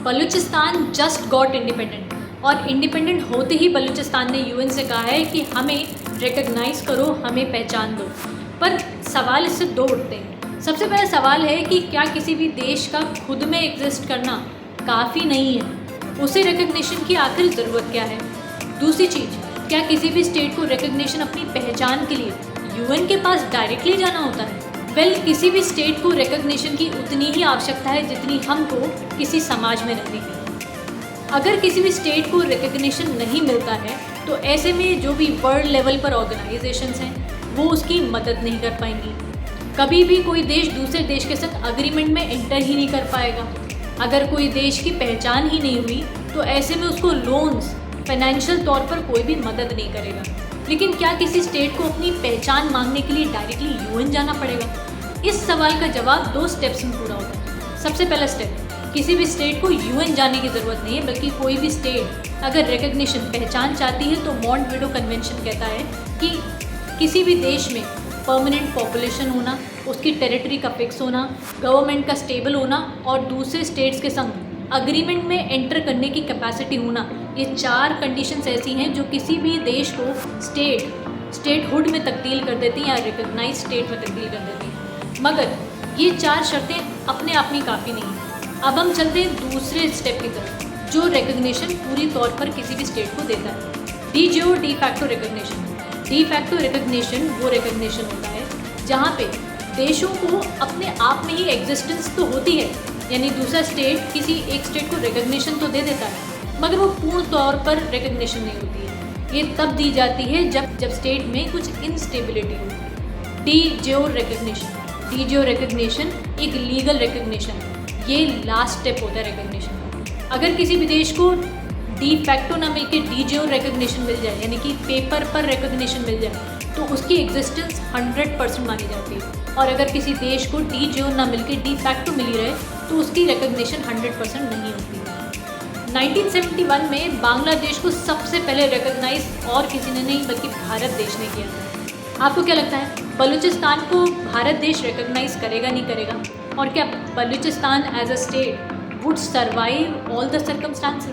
Balochistan just got independent और independent होते ही बलूचिस्तान ने यूएन से कहा है कि हमें रिकग्नाइज़ करो, हमें पहचान दो। पर सवाल इससे दो उठते हैं। सबसे पहला सवाल है कि क्या किसी भी देश का खुद में एग्जिस्ट करना काफ़ी नहीं है, उसे रिकग्निशन की आखिर ज़रूरत क्या है। दूसरी चीज़, क्या किसी भी स्टेट को रिकग्निशन अपनी पहचान के लिए यूएन के पास डायरेक्टली जाना होता है। किसी भी स्टेट को रिकग्निशन की उतनी ही आवश्यकता है जितनी हमको किसी समाज में रहने की। अगर किसी भी स्टेट को रिकग्निशन नहीं मिलता है तो ऐसे में जो भी वर्ल्ड लेवल पर ऑर्गेनाइजेशंस हैं वो उसकी मदद नहीं कर पाएंगी। कभी भी कोई देश दूसरे देश के साथ अग्रीमेंट में एंटर ही नहीं कर पाएगा। अगर कोई देश की पहचान ही नहीं हुई तो ऐसे में उसको लोन्स, फाइनेंशियल तौर पर कोई भी मदद नहीं करेगा। लेकिन क्या किसी स्टेट को अपनी पहचान मांगने के लिए डायरेक्टली यूएन जाना पड़ेगा? इस सवाल का जवाब 2 स्टेप्स में पूरा होता है। सबसे पहला स्टेप, किसी भी स्टेट को यूएन जाने की ज़रूरत नहीं है, बल्कि कोई भी स्टेट अगर रिकग्निशन, पहचान चाहती है तो मॉन्टविडो कन्वेंशन कहता है कि किसी भी देश में परमानेंट पॉपुलेशन होना, उसकी टेरिटरी का फिक्स होना, गवर्नमेंट का स्टेबल होना और दूसरे स्टेट्स के संग अग्रीमेंट में एंटर करने की कैपेसिटी होना, ये 4 कंडीशंस ऐसी हैं जो किसी भी देश को स्टेटहुड में तब्दील कर देती हैं या रिकग्नाइज स्टेट में तब्दील कर देती हैं। मगर ये 4 शर्तें अपने आप में काफ़ी नहीं हैं। अब हम चलते हैं दूसरे स्टेप की तरफ जो रिकग्निशन पूरी तौर पर किसी भी स्टेट को देता है, D jure de facto recognition. De facto recognition वो रिकग्निशन होता है जहाँ पे देशों को अपने आप में ही एग्जिस्टेंस तो होती है, यानी दूसरा स्टेट किसी एक स्टेट को रिकग्निशन तो दे देता है मगर वो पूर्ण तौर पर रिकग्निशन नहीं होती है। ये तब दी जाती है जब स्टेट में कुछ इंस्टेबिलिटी होती है। D jure recognition, D jure recognition एक लीगल रिकग्निशन है। ये लास्ट स्टेप होता है रिकग्निशन। अगर किसी भी देश को डी फैक्टो ना मिल के डी ज्योर रिकग्निशन मिल जाए, यानी कि पेपर पर रिकग्निशन मिल जाए, तो उसकी एग्जिस्टेंस 100% मानी जाती है। और अगर किसी देश को डी ज्योर ना मिल के डी फैक्टो मिली रहे तो उसकी रिकग्निशन 100% नहीं होती है। 1971 में बांग्लादेश को सबसे पहले रिकग्नाइज और किसी ने नहीं बल्कि भारत देश ने किया था। आपको क्या लगता है, बलूचिस्तान को भारत देश रिकग्नाइज करेगा नहीं करेगा? और क्या Balochistan as a state would survive all the circumstances?